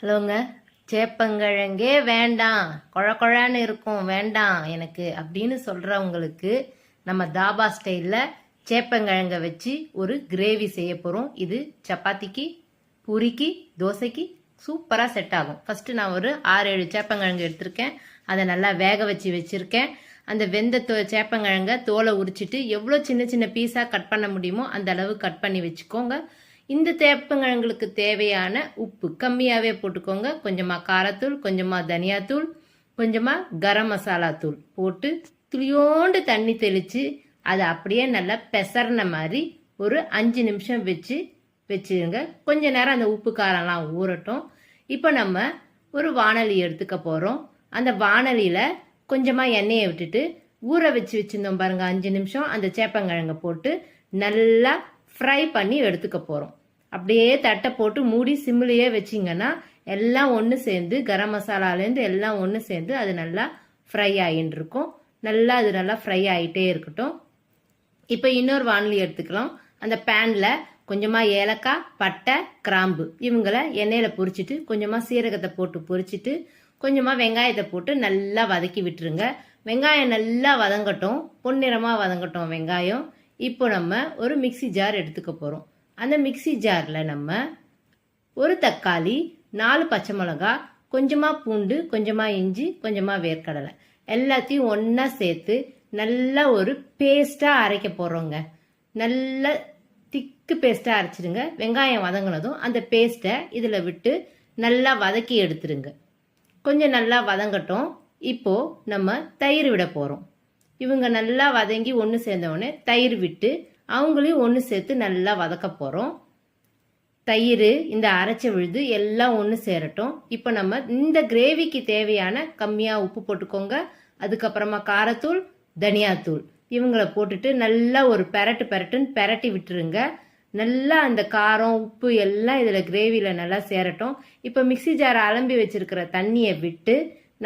ஹலோங்க. சேப்பங்கிழங்கே வேண்டாம், குழ குழான்னு இருக்கும், வேண்டாம் எனக்கு அப்படின்னு சொல்றவங்களுக்கு நம்ம தாபா ஸ்டைலில் சேப்பங்கிழங்க வச்சு ஒரு கிரேவி செய்ய போகிறோம். இது சப்பாத்திக்கு, பூரிக்கு, தோசைக்கு சூப்பராக செட் ஆகும். ஃபஸ்ட்டு நான் ஒரு 6-7 சேப்பங்கிழங்கு எடுத்திருக்கேன். அதை நல்லா வேக வச்சிருக்கேன். அந்த வெந்த சேப்பங்கிழங்க தோலை உரிச்சிட்டு எவ்வளோ சின்ன சின்ன பீஸாக கட் பண்ண முடியுமோ அந்த அளவு கட் பண்ணி வச்சுக்கோங்க. இந்த சேப்பங்கிழங்குக்கு தேவையான உப்பு கம்மியாகவே போட்டுக்கோங்க. கொஞ்சமாக காரத்தூள், கொஞ்சமாக தனியாத்தூள், கொஞ்சமாக கரம் மசாலா தூள் போட்டு துளியோண்டு தண்ணி தெளித்து அதை அப்படியே நல்லா பெசர்ன மாதிரி ஒரு 5 நிமிஷம் வச்சுருங்க. கொஞ்ச நேரம் அந்த உப்பு காரம்லாம் ஊறட்டும். இப்போ நம்ம ஒரு வானொலி எடுத்துக்க போகிறோம். அந்த வானொலியில் கொஞ்சமாக எண்ணெயை விட்டுட்டு ஊற வச்சுருந்தோம் பாருங்க 5 நிமிஷம், அந்த சேப்பங்கிழங்கை போட்டு நல்லா ஃப்ரை பண்ணி எடுத்துக்க போகிறோம். அப்படியே தட்டை போட்டு மூடி சிம்மிலேயே வச்சிங்கன்னா எல்லாம் ஒன்று சேர்ந்து கரம் மசாலாலேருந்து எல்லாம் ஒன்று சேர்ந்து அது நல்லா ஃப்ரை ஆகின்னு இருக்கும். அது நல்லா ஃப்ரை ஆகிட்டே இருக்கட்டும். இப்போ இன்னொரு வானொலி எடுத்துக்கலாம். அந்த பேனில் கொஞ்சமாக ஏலக்காய், பட்டை, கிராம்பு இவங்களை எண்ணெயில் பொரிச்சிட்டு கொஞ்சமாக சீரகத்தை போட்டு பொரிச்சிட்டு கொஞ்சமாக வெங்காயத்தை போட்டு நல்லா வதக்கி விட்டுருங்க. வெங்காயம் நல்லா வதங்கட்டும், பொன்னிறமாக வதங்கட்டும் வெங்காயம். இப்போ நம்ம ஒரு மிக்சி ஜார் எடுத்துக்க போகிறோம். அந்த மிக்சி ஜாரில் நம்ம ஒரு தக்காளி, 4 பச்சை மிளகா, கொஞ்சமாக பூண்டு, கொஞ்சமாக இஞ்சி, கொஞ்சமாக வேர்க்கடலை எல்லாத்தையும் ஒன்றா சேர்த்து நல்லா ஒரு பேஸ்ட்டாக அரைக்க போகிறோங்க. நல்லா திக்கு பேஸ்ட்டாக அரைச்சிடுங்க. வெங்காயம் வதங்கினதும் அந்த பேஸ்ட்டை இதில் விட்டு நல்லா வதக்கி எடுத்துருங்க. கொஞ்சம் நல்லா வதங்கட்டும். இப்போது நம்ம தயிர் விட போகிறோம். இவங்க நல்லா வதங்கி ஒன்று சேர்ந்தவுடனே தயிர் விட்டு அவங்களையும் ஒன்று சேர்த்து நல்லா வதக்க போகிறோம். தயிர் இந்த அரைச்ச விழுது எல்லாம் ஒன்று சேரட்டும். இப்போ நம்ம இந்த கிரேவிக்கு தேவையான கம்மியாக உப்பு போட்டுக்கோங்க. அதுக்கப்புறமா காரத்தூள், தனியாத்தூள் இவங்களை போட்டுட்டு நல்லா ஒரு பெரட்டுன்னு பெரட்டி விட்டுருங்க. நல்லா அந்த காரம், உப்பு எல்லாம் இதில் கிரேவியில் நல்லா சேரட்டும். இப்போ மிக்சி ஜாரை அலம்பி வச்சிருக்கிற தண்ணியை விட்டு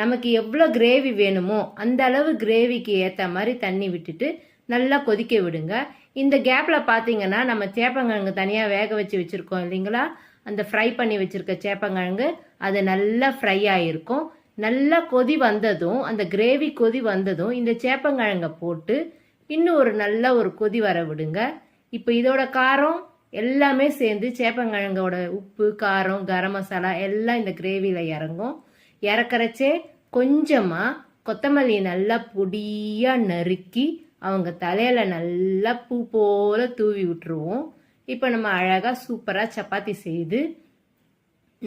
நமக்கு எவ்வளோ கிரேவி வேணுமோ அந்த அளவு கிரேவிக்கு ஏற்ற மாதிரி தண்ணி விட்டுட்டு நல்லா கொதிக்க விடுங்க. இந்த கேப்பில் பார்த்தீங்கன்னா நம்ம சேப்பங்கிழங்கு தனியாக வேக வச்சுருக்கோம் இல்லைங்களா, அந்த ஃப்ரை பண்ணி வச்சுருக்க சேப்பங்கிழங்கு அது நல்லா ஃப்ரை ஆகிருக்கும். நல்லா கொதி வந்ததும், அந்த கிரேவி கொதி வந்ததும் இந்த சேப்பங்கிழங்கை போட்டு இன்னும் நல்ல ஒரு கொதி வர விடுங்க. இப்போ இதோட காரம் எல்லாமே சேர்ந்து சேப்பங்கிழங்கோட உப்பு, காரம், கரம் மசாலா எல்லாம் இந்த கிரேவியில் இறங்கும். இறக்குறச்சே கொஞ்சமாக கொத்தமல்லி நல்லா பொடியாக நறுக்கி அவங்க தலையில நல்லா பூ போல தூவி விட்டுருவோம். இப்போ நம்ம அழகாக சூப்பராக சப்பாத்தி செய்து